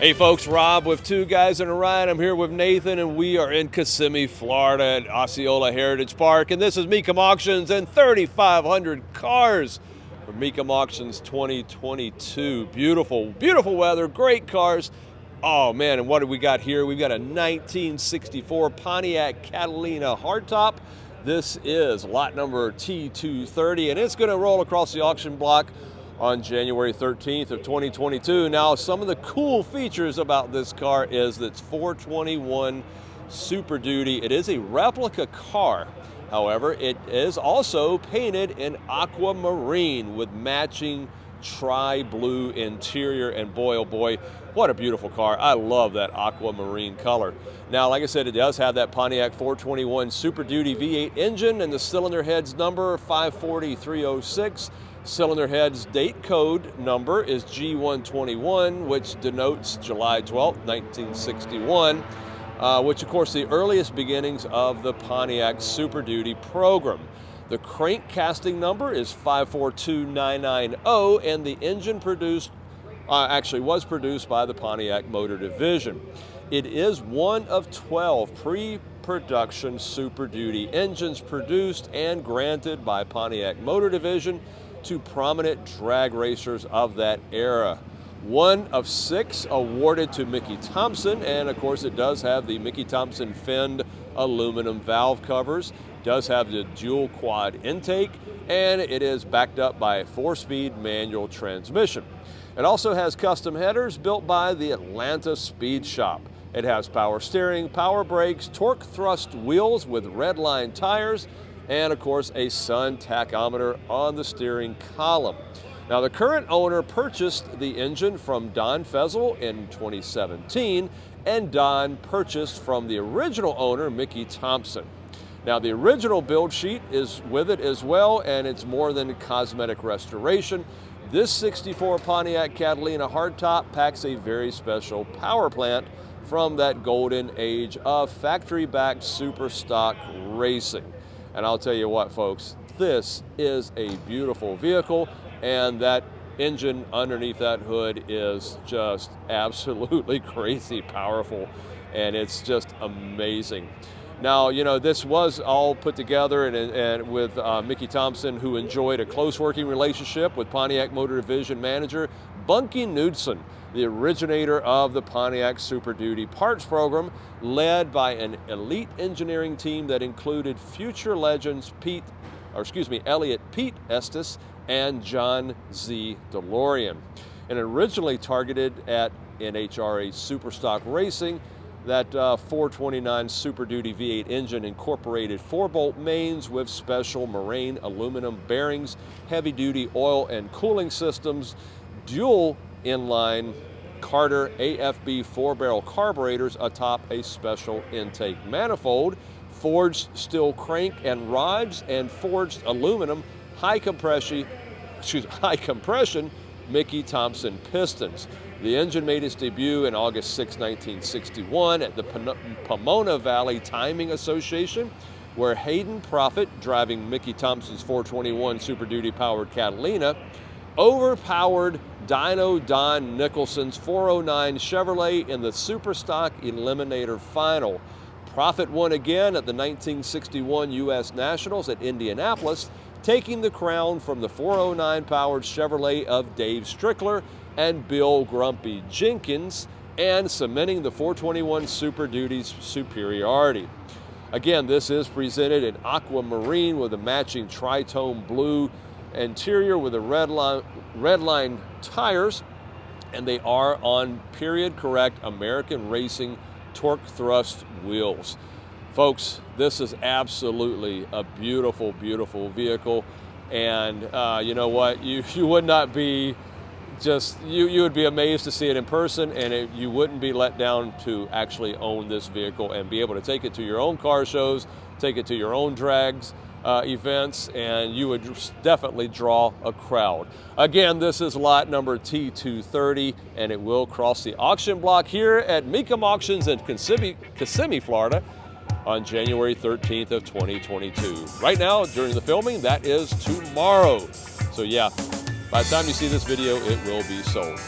Hey folks, Rob with Two Guys in a Ride. I'm here with Nathan and we are in Kissimmee, Florida at Osceola Heritage Park. And this is Mecum Auctions and 3,500 cars for Mecum Auctions 2022. Beautiful, beautiful weather, great cars. Oh man, and what do we got here? We've got a 1964 Pontiac Catalina Hardtop. This is lot number T230 and it's gonna roll across the auction block on January 13th of 2022. Now, some of the cool features about this car is that it's 421 Super Duty. It is a replica car. However, it is also painted in aquamarine with matching tri-blue interior, and boy, oh boy, what a beautiful car. I love that aquamarine color. Now, like I said, it does have that Pontiac 421 Super Duty V8 engine, and the cylinder head's number 540306. Cylinder head's date code number is G121, which denotes July 12th, 1961, which of course the earliest beginnings of the Pontiac Super Duty program. The crank casting number is 542990, and the engine was produced by the Pontiac Motor Division. It is one of 12 pre-production Super Duty engines produced and granted by Pontiac Motor Division to prominent drag racers of that era. One of 6 awarded to Mickey Thompson, and of course it does have the Mickey Thompson finned aluminum valve covers, does have the dual quad intake, and it is backed up by a 4-speed manual transmission. It also has custom headers built by the Atlanta Speed Shop. It has power steering, power brakes, torque thrust wheels with red line tires, and of course a sun tachometer on the steering column. Now, the current owner purchased the engine from Don Fezzle in 2017, and Don purchased from the original owner, Mickey Thompson. Now, the original build sheet is with it as well, and it's more than cosmetic restoration. This 64 Pontiac Catalina Hardtop packs a very special power plant from that golden age of factory-backed super stock racing. And I'll tell you what, folks, this is a beautiful vehicle, and that engine underneath that hood is just absolutely crazy powerful, and it's just amazing. Now, you know, this was all put together and with Mickey Thompson, who enjoyed a close working relationship with Pontiac Motor Division manager Bunkie Knudsen, the originator of the Pontiac Super Duty parts program, led by an elite engineering team that included future legends Elliot, Pete Estes, and John Z DeLorean. And originally targeted at NHRA Super Stock racing, that 429 Super Duty V8 engine incorporated 4-bolt mains with special Moraine aluminum bearings, heavy-duty oil and cooling systems, dual inline Carter AFB 4-barrel carburetors atop a special intake manifold, forged steel crank and rods, and forged aluminum high compression Mickey Thompson pistons. The engine made its debut in August 6, 1961 at the Pomona Valley Timing Association, where Hayden Proffitt, driving Mickey Thompson's 421 Super Duty powered Catalina, overpowered Dyno Don Nicholson's 409 Chevrolet in the Super Stock Eliminator final. Proffitt won again at the 1961 U.S. Nationals at Indianapolis, taking the crown from the 409 powered Chevrolet of Dave Strickler and Bill Grumpy Jenkins, and cementing the 421 Super Duty's superiority. Again, this is presented in aquamarine with a matching tritone blue interior with the red line tires, and they are on period correct American Racing torque thrust wheels. Folks, this is absolutely a beautiful, beautiful vehicle, and you know what, you would not be you would be amazed to see it in person, and you wouldn't be let down to actually own this vehicle and be able to take it to your own car shows, take it to your own drags, events, and you would definitely draw a crowd. Again, this is lot number T230, and it will cross the auction block here at Mecum Auctions in Kissimmee, Florida on January 13th of 2022. Right now, during the filming, that is tomorrow. So yeah, by the time you see this video, it will be sold.